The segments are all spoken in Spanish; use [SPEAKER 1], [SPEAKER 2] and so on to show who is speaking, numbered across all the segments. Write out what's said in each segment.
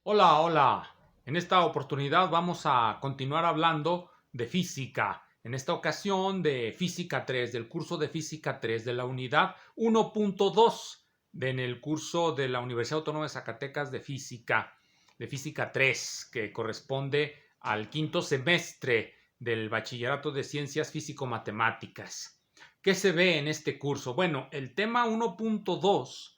[SPEAKER 1] Hola, hola. En esta oportunidad vamos a continuar hablando de física. En esta ocasión de Física 3, del curso de Física 3 de la unidad 1.2 en el curso de la Universidad Autónoma de Zacatecas de Física 3, que corresponde al quinto semestre del Bachillerato de Ciencias Físico-Matemáticas. ¿Qué se ve en este curso? Bueno, el tema 1.2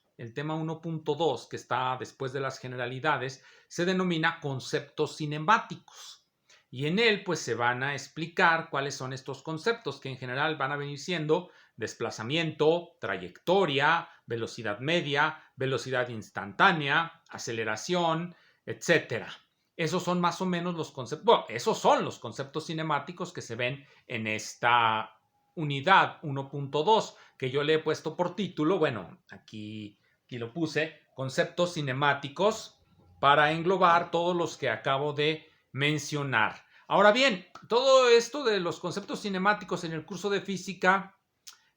[SPEAKER 1] que está después de las generalidades, se denomina conceptos cinemáticos. Y en él pues se van a explicar cuáles son estos conceptos, que en general van a venir siendo desplazamiento, trayectoria, velocidad media, velocidad instantánea, aceleración, etcétera. Esos son más o menos los conceptos, bueno, esos son los conceptos cinemáticos que se ven en esta unidad 1.2, que yo le he puesto por título, bueno, aquí lo puse, conceptos cinemáticos, para englobar todos los que acabo de mencionar. Ahora bien, todo esto de los conceptos cinemáticos en el curso de física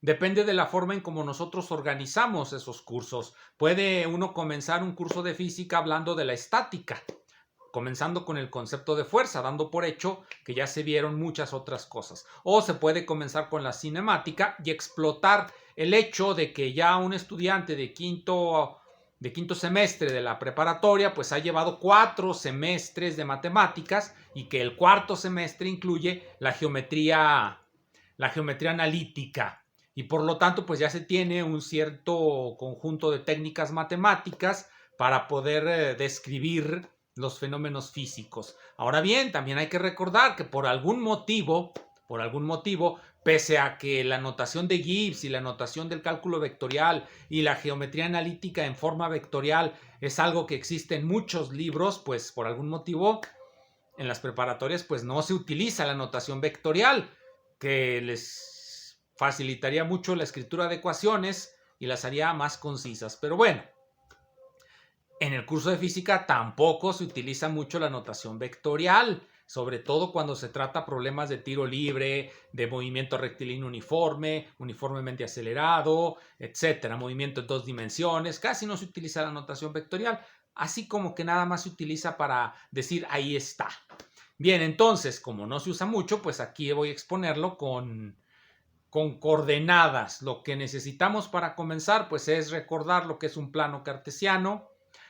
[SPEAKER 1] depende de la forma en cómo nosotros organizamos esos cursos. Puede uno comenzar un curso de física hablando de la estática, comenzando con el concepto de fuerza, dando por hecho que ya se vieron muchas otras cosas. O se puede comenzar con la cinemática y explotar el hecho de que ya un estudiante de quinto semestre de la preparatoria pues ha llevado 4 semestres de matemáticas y que el cuarto semestre incluye la geometría analítica, y por lo tanto pues ya se tiene un cierto conjunto de técnicas matemáticas para poder describir los fenómenos físicos. Ahora bien, también hay que recordar que por algún motivo, pese a que la notación de Gibbs y la notación del cálculo vectorial y la geometría analítica en forma vectorial es algo que existe en muchos libros, pues por algún motivo en las preparatorias pues no se utiliza la notación vectorial, que les facilitaría mucho la escritura de ecuaciones y las haría más concisas. Pero bueno, en el curso de física tampoco se utiliza mucho la notación vectorial, sobre todo cuando se trata problemas de tiro libre, de movimiento rectilíneo uniforme, uniformemente acelerado, etcétera, movimiento en dos dimensiones. Casi no se utiliza la notación vectorial, así como que nada más se utiliza para decir ahí está. Bien, entonces, como no se usa mucho, pues aquí voy a exponerlo con coordenadas. Lo que necesitamos para comenzar pues es recordar lo que es un plano cartesiano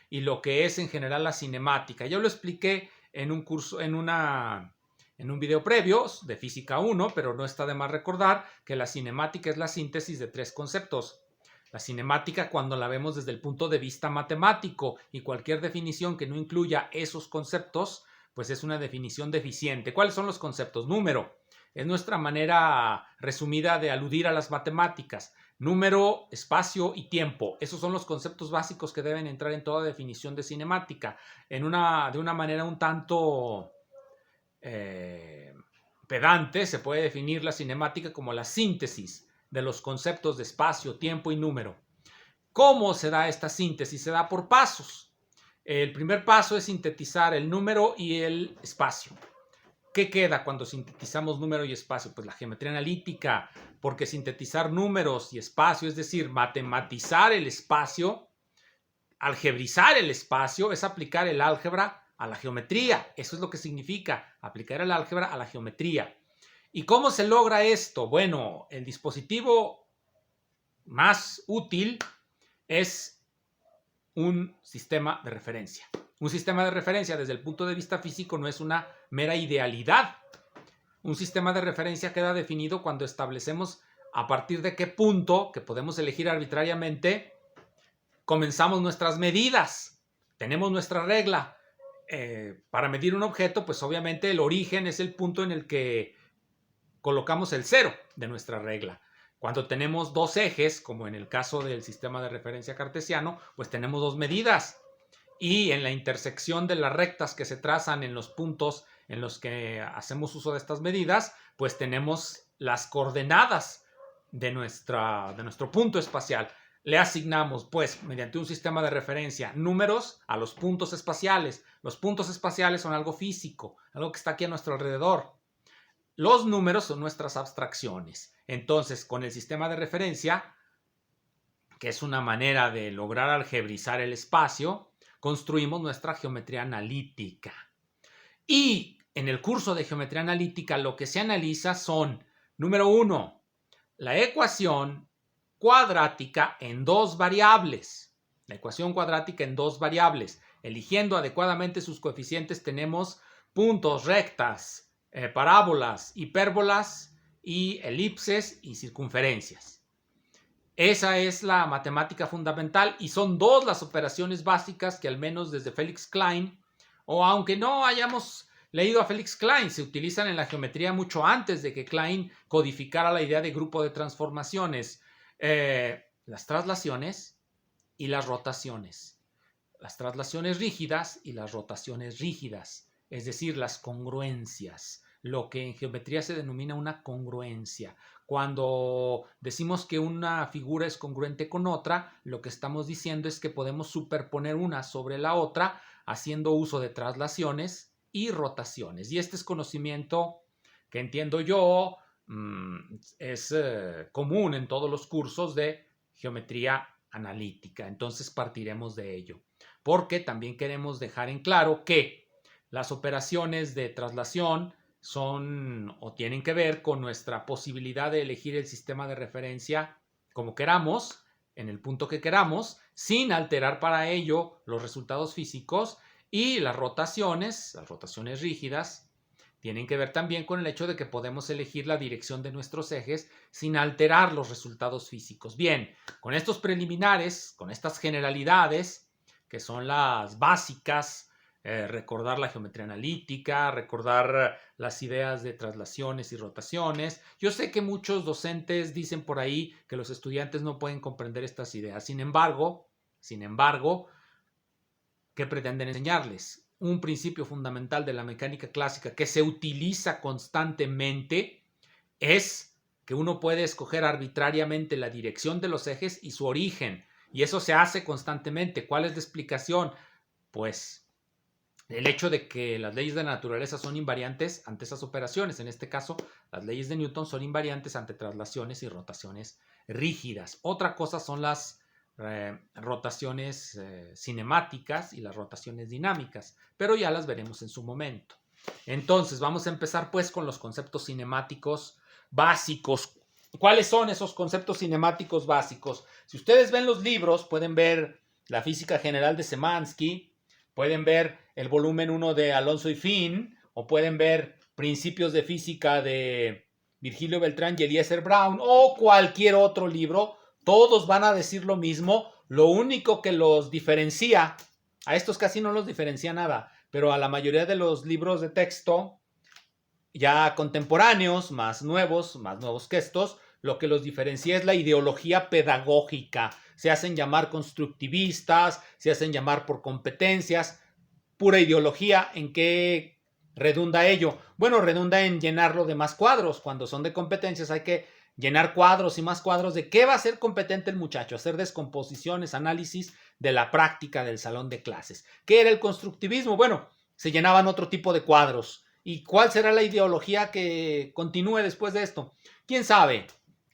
[SPEAKER 1] y lo que es en general la cinemática. Yo lo expliqué en un curso, en un video previo de Física 1, pero no está de más recordar que la cinemática es la síntesis de tres conceptos. La cinemática, cuando la vemos desde el punto de vista matemático, y cualquier definición que no incluya esos conceptos, pues es una definición deficiente. ¿Cuáles son los conceptos? Número, es nuestra manera resumida de aludir a las matemáticas. Número, espacio y tiempo. Esos son los conceptos básicos que deben entrar en toda definición de cinemática. De una manera un tanto pedante, se puede definir la cinemática como la síntesis de los conceptos de espacio, tiempo y número. ¿Cómo se da esta síntesis? Se da por pasos. El primer paso es sintetizar el número y el espacio. ¿Qué queda cuando sintetizamos número y espacio? Pues la geometría analítica, porque sintetizar números y espacio, es decir, matematizar el espacio, algebrizar el espacio, es aplicar el álgebra a la geometría. Eso es lo que significa aplicar el álgebra a la geometría. ¿Y cómo se logra esto? Bueno, el dispositivo más útil es un sistema de referencia. Un sistema de referencia desde el punto de vista físico no es una mera idealidad. Un sistema de referencia queda definido cuando establecemos a partir de qué punto, que podemos elegir arbitrariamente, comenzamos nuestras medidas. Tenemos nuestra regla. Para medir un objeto, pues obviamente el origen es el punto en el que colocamos el cero de nuestra regla. Cuando tenemos dos ejes, como en el caso del sistema de referencia cartesiano, pues tenemos dos medidas. Y en la intersección de las rectas que se trazan en los puntos en los que hacemos uso de estas medidas, pues tenemos las coordenadas de nuestro punto espacial. Le asignamos, pues, mediante un sistema de referencia, números a los puntos espaciales. Los puntos espaciales son algo físico, algo que está aquí a nuestro alrededor. Los números son nuestras abstracciones. Entonces, con el sistema de referencia, que es una manera de lograr algebrizar el espacio, construimos nuestra geometría analítica. Y en el curso de geometría analítica lo que se analiza son, número 1, la ecuación cuadrática en dos variables. La ecuación cuadrática en dos variables. Eligiendo adecuadamente sus coeficientes tenemos puntos, rectas, parábolas, hipérbolas y elipses y circunferencias. Esa es la matemática fundamental y son dos las operaciones básicas que al menos desde Felix Klein, o aunque no hayamos leído a Felix Klein, se utilizan en la geometría mucho antes de que Klein codificara la idea de grupo de transformaciones. Las traslaciones y las rotaciones. Las traslaciones rígidas y las rotaciones rígidas, es decir, las congruencias, lo que en geometría se denomina una congruencia. Cuando decimos que una figura es congruente con otra, lo que estamos diciendo es que podemos superponer una sobre la otra haciendo uso de traslaciones y rotaciones. Y este es conocimiento que entiendo yo es común en todos los cursos de geometría analítica. Entonces partiremos de ello, porque también queremos dejar en claro que las operaciones de traslación son o tienen que ver con nuestra posibilidad de elegir el sistema de referencia como queramos, en el punto que queramos, sin alterar para ello los resultados físicos, y las rotaciones rígidas, tienen que ver también con el hecho de que podemos elegir la dirección de nuestros ejes sin alterar los resultados físicos. Bien, con estos preliminares, con estas generalidades, que son las básicas, recordar la geometría analítica, recordar las ideas de traslaciones y rotaciones. Yo sé que muchos docentes dicen por ahí que los estudiantes no pueden comprender estas ideas. Sin embargo, ¿qué pretenden enseñarles? Un principio fundamental de la mecánica clásica que se utiliza constantemente es que uno puede escoger arbitrariamente la dirección de los ejes y su origen, y eso se hace constantemente. ¿Cuál es la explicación? Pues el hecho de que las leyes de la naturaleza son invariantes ante esas operaciones. En este caso, las leyes de Newton son invariantes ante traslaciones y rotaciones rígidas. Otra cosa son las rotaciones cinemáticas y las rotaciones dinámicas, pero ya las veremos en su momento. Entonces, vamos a empezar pues con los conceptos cinemáticos básicos. ¿Cuáles son esos conceptos cinemáticos básicos? Si ustedes ven los libros, pueden ver la física general de Szymanski, pueden ver el volumen 1 de Alonso y Finn, o pueden ver Principios de Física de Virgilio Beltrán y Eliezer Brown, o cualquier otro libro. Todos van a decir lo mismo. Lo único que los diferencia, a estos casi no los diferencia nada, pero a la mayoría de los libros de texto ya contemporáneos, más nuevos que estos, lo que los diferencia es la ideología pedagógica. Se hacen llamar constructivistas, se hacen llamar por competencias, pura ideología. ¿En qué redunda ello? Bueno, redunda en llenarlo de más cuadros. Cuando son de competencias hay que llenar cuadros y más cuadros de qué va a ser competente el muchacho, hacer descomposiciones, análisis de la práctica del salón de clases. ¿Qué era el constructivismo? Bueno, se llenaban otro tipo de cuadros. ¿Y cuál será la ideología que continúe después de esto? ¿Quién sabe?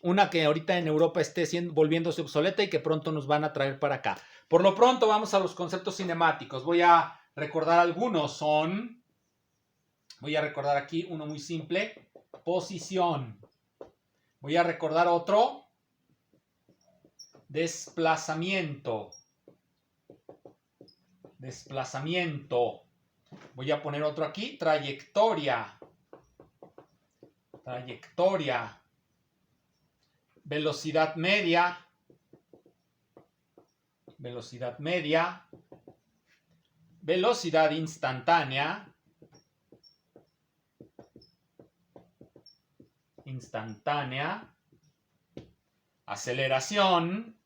[SPEAKER 1] Una que ahorita en Europa esté volviéndose obsoleta y que pronto nos van a traer para acá. Por lo pronto vamos a los conceptos cinemáticos. Voy a recordar algunos. Voy a recordar aquí uno muy simple. Posición. Voy a recordar otro. Desplazamiento. Desplazamiento. Voy a poner otro aquí. Trayectoria. Trayectoria. Velocidad media. Velocidad media. Velocidad instantánea. Instantánea. Aceleración.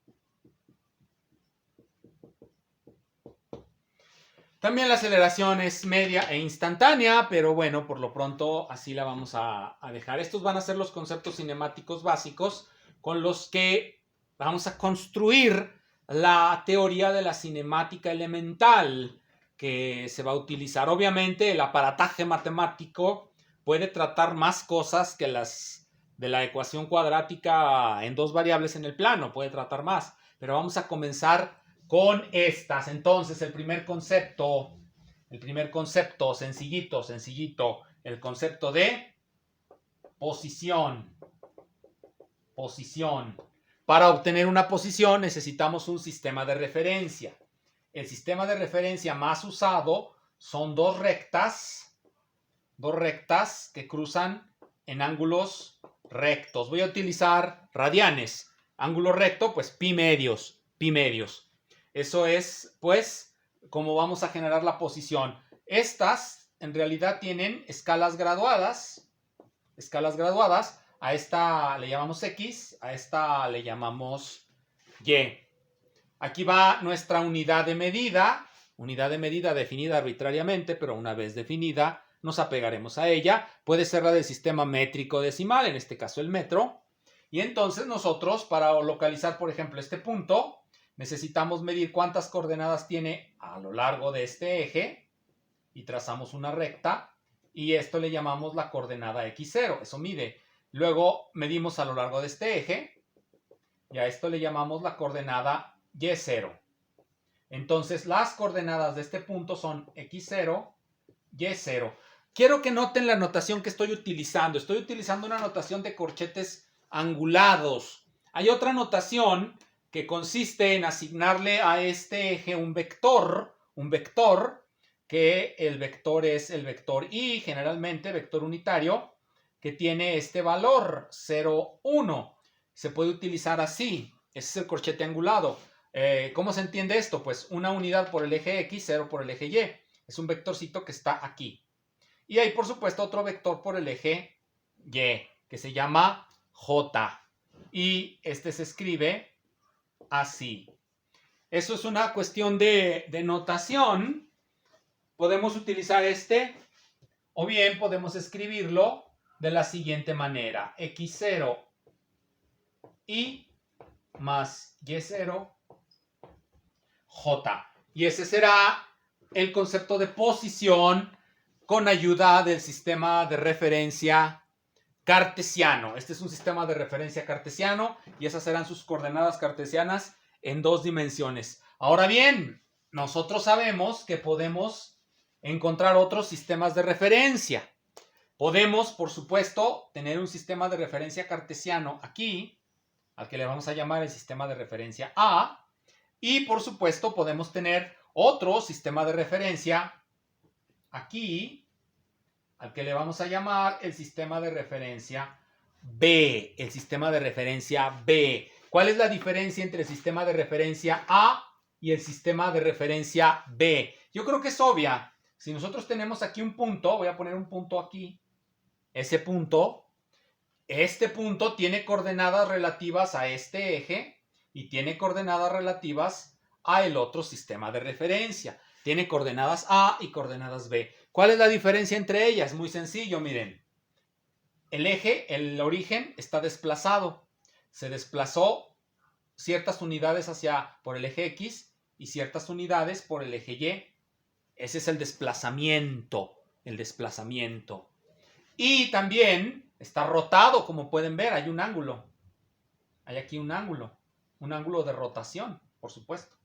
[SPEAKER 1] También la aceleración es media e instantánea, pero bueno, por lo pronto así la vamos a dejar. Estos van a ser los conceptos cinemáticos básicos con los que vamos a construir la teoría de la cinemática elemental que se va a utilizar. Obviamente el aparataje matemático puede tratar más cosas que las de la ecuación cuadrática en dos variables en el plano, puede tratar más, pero vamos a comenzar con estas. Entonces, el primer concepto, sencillito, el concepto de posición. Para obtener una posición necesitamos un sistema de referencia. El sistema de referencia más usado son dos rectas que cruzan en ángulos rectos. Voy a utilizar radianes. Ángulo recto, pues pi medios. Eso es, pues, cómo vamos a generar la posición. Estas, en realidad, tienen escalas graduadas. A esta le llamamos X, a esta le llamamos Y. Aquí va nuestra unidad de medida definida arbitrariamente, pero una vez definida nos apegaremos a ella. Puede ser la del sistema métrico decimal, en este caso el metro. Y entonces nosotros, para localizar, por ejemplo, este punto, necesitamos medir cuántas coordenadas tiene a lo largo de este eje y trazamos una recta y esto le llamamos la coordenada x0, eso mide. Luego medimos a lo largo de este eje y a esto le llamamos la coordenada y0. Entonces las coordenadas de este punto son x0, y0. Quiero que noten la notación que estoy utilizando. Estoy utilizando una notación de corchetes angulados. Hay otra notación que consiste en asignarle a este eje un vector, que el vector es el vector y, generalmente vector unitario, que tiene este valor, 0, 1. Se puede utilizar así. Ese es el corchete angulado. ¿Cómo se entiende esto? Pues una unidad por el eje X, 0 por el eje Y. Es un vectorcito que está aquí. Y hay, por supuesto, otro vector por el eje Y, que se llama J. Y este se escribe así. Eso es una cuestión de notación. Podemos utilizar este, o bien podemos escribirlo de la siguiente manera. X0 y más Y0 J. Y ese será el concepto de posición con ayuda del sistema de referencia cartesiano. Este es un sistema de referencia cartesiano y esas serán sus coordenadas cartesianas en 2 dimensiones. Ahora bien, nosotros sabemos que podemos encontrar otros sistemas de referencia. Podemos, por supuesto, tener un sistema de referencia cartesiano aquí, al que le vamos a llamar el sistema de referencia A. Y por supuesto podemos tener otro sistema de referencia aquí, al que le vamos a llamar el sistema de referencia B. ¿Cuál es la diferencia entre el sistema de referencia A y el sistema de referencia B? Yo creo que es obvia. Si nosotros tenemos aquí un punto, voy a poner un punto aquí, este punto tiene coordenadas relativas a este eje y tiene coordenadas relativas a el otro sistema de referencia. Tiene coordenadas A y coordenadas B. ¿Cuál es la diferencia entre ellas? Muy sencillo, miren. El origen está desplazado. Se desplazó ciertas unidades por el eje X y ciertas unidades por el eje Y. Ese es el desplazamiento. Y también está rotado, como pueden ver, hay un ángulo. Hay aquí un ángulo de rotación, por supuesto.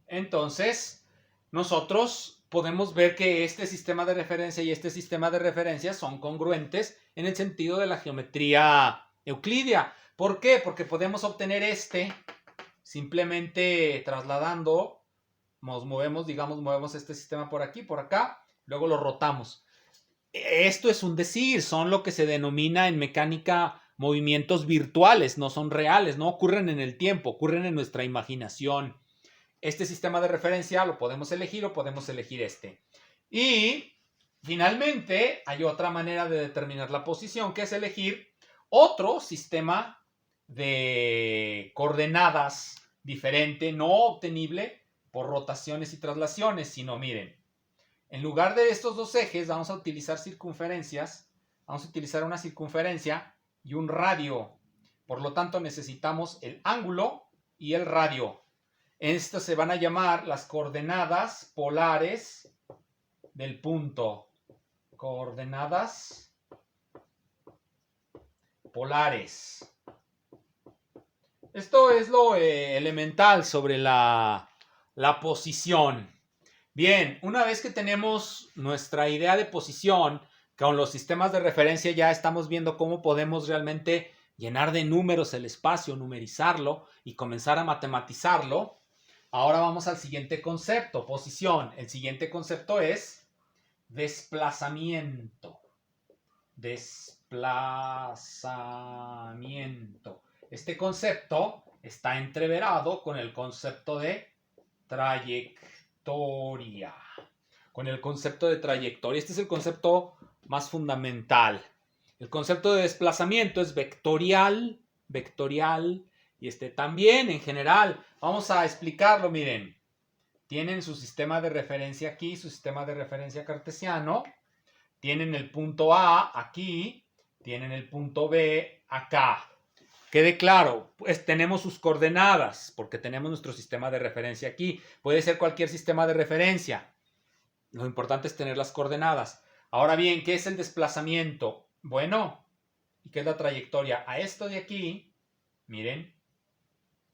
[SPEAKER 1] Entonces, nosotros podemos ver que este sistema de referencia y este sistema de referencia son congruentes en el sentido de la geometría euclídea. ¿Por qué? Porque podemos obtener simplemente trasladando, movemos este sistema por aquí, por acá, luego lo rotamos. Esto es un decir, son lo que se denomina en mecánica movimientos virtuales, no son reales, no ocurren en el tiempo, ocurren en nuestra imaginación. Este sistema de referencia lo podemos elegir o podemos elegir este. Y finalmente hay otra manera de determinar la posición, que es elegir otro sistema de coordenadas diferente, no obtenible por rotaciones y traslaciones, sino miren, en lugar de estos dos ejes vamos a utilizar circunferencias, vamos a utilizar una circunferencia y un radio. Por lo tanto necesitamos el ángulo y el radio. Estas se van a llamar las coordenadas polares del punto. Coordenadas polares. Esto es lo elemental sobre la posición. Bien, una vez que tenemos nuestra idea de posición, con los sistemas de referencia ya estamos viendo cómo podemos realmente llenar de números el espacio, numerizarlo y comenzar a matematizarlo. Ahora vamos al siguiente concepto, posición. El siguiente concepto es desplazamiento. Desplazamiento. Este concepto está entreverado con el concepto de trayectoria. Con el concepto de trayectoria. Este es el concepto más fundamental. El concepto de desplazamiento es vectorial, y también en general. Vamos a explicarlo, miren. Tienen su sistema de referencia aquí, su sistema de referencia cartesiano. Tienen el punto A aquí, tienen el punto B acá. Quede claro, pues tenemos sus coordenadas, porque tenemos nuestro sistema de referencia aquí. Puede ser cualquier sistema de referencia. Lo importante es tener las coordenadas. Ahora bien, ¿qué es el desplazamiento? Bueno, ¿y qué es la trayectoria? A esto de aquí, miren,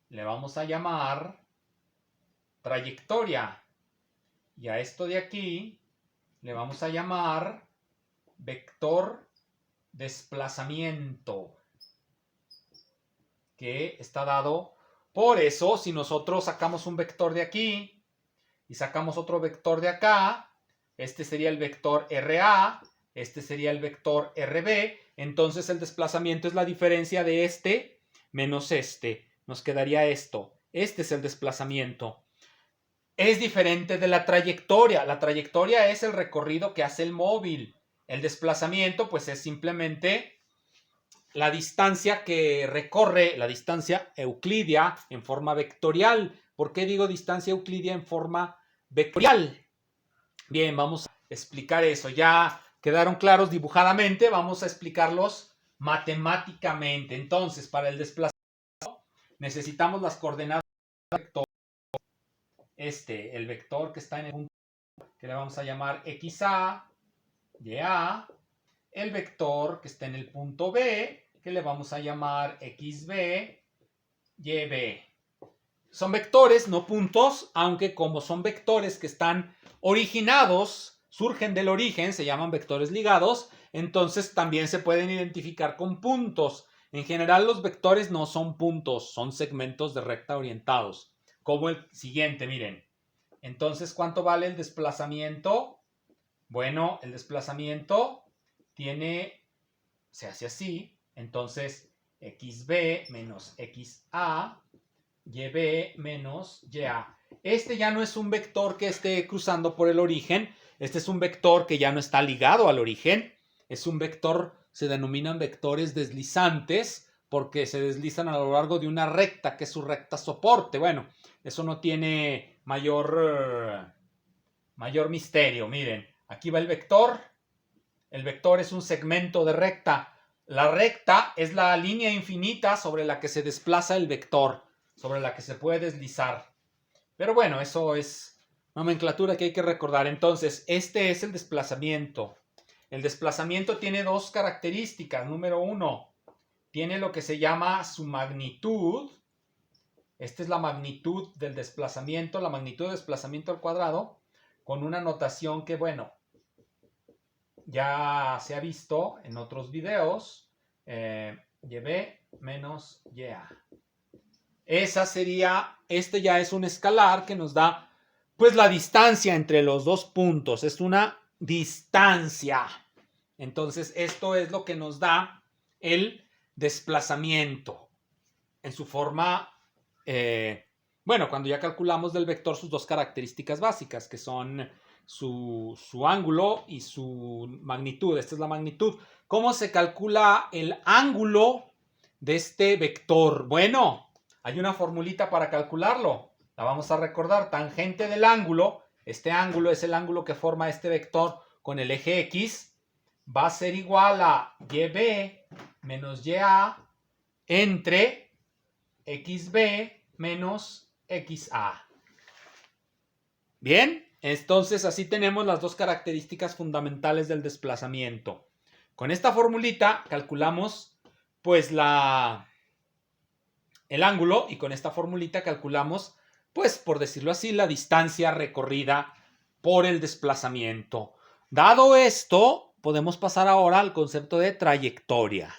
[SPEAKER 1] le vamos a llamar trayectoria. Y a esto de aquí, le vamos a llamar vector desplazamiento, que está dado. Por eso, si nosotros sacamos un vector de aquí y sacamos otro vector de acá, este sería el vector RA, este sería el vector RB, entonces el desplazamiento es la diferencia de este menos este. Nos quedaría esto. Este es el desplazamiento. Es diferente de la trayectoria. La trayectoria es el recorrido que hace el móvil. El desplazamiento, pues, es simplemente la distancia que recorre, la distancia euclidia en forma vectorial. ¿Por qué digo distancia euclidia en forma vectorial? Bien, vamos a explicar eso. Ya quedaron claros dibujadamente, vamos a explicarlos matemáticamente. Entonces, para el desplazamiento necesitamos las coordenadas del vector. El vector que está en el punto que le vamos a llamar XA, YA, el vector que está en el punto B, que le vamos a llamar XB, YB. Son vectores, no puntos, aunque como son vectores que están originados, surgen del origen, se llaman vectores ligados, entonces también se pueden identificar con puntos. En general los vectores no son puntos, son segmentos de recta orientados. Como el siguiente, miren. Entonces, ¿cuánto vale el desplazamiento? Bueno, el desplazamiento se hace así. Entonces, XB menos XA, YB menos YA. Este ya no es un vector que esté cruzando por el origen. Este es un vector que ya no está ligado al origen. Es un vector, se denominan vectores deslizantes porque se deslizan a lo largo de una recta, que es su recta soporte. Bueno, eso no tiene mayor misterio. Miren, aquí va el vector. El vector es un segmento de recta. La recta es la línea infinita sobre la que se desplaza el vector, sobre la que se puede deslizar. Pero bueno, eso es nomenclatura que hay que recordar. Entonces, este es el desplazamiento. El desplazamiento tiene dos características. Número uno, tiene lo que se llama su magnitud. Esta es la magnitud del desplazamiento, la magnitud de desplazamiento al cuadrado, con una notación que, bueno, ya se ha visto en otros videos. YB menos YA. Esa sería, ya es un escalar que nos da, pues, la distancia entre los dos puntos. Es una distancia. Entonces, esto es lo que nos da el desplazamiento en su forma, bueno, cuando ya calculamos del vector sus dos características básicas, que son su ángulo y su magnitud. Esta es la magnitud. ¿Cómo se calcula el ángulo de este vector? Bueno, hay una formulita para calcularlo. La vamos a recordar. Tangente del ángulo. Este ángulo es el ángulo que forma este vector con el eje X. Va a ser igual a YB menos YA entre XB menos XA. Bien, entonces así tenemos las dos características fundamentales del desplazamiento. Con esta formulita calculamos, pues, el ángulo y con esta formulita calculamos, pues por decirlo así, la distancia recorrida por el desplazamiento. Dado esto, podemos pasar ahora al concepto de trayectoria.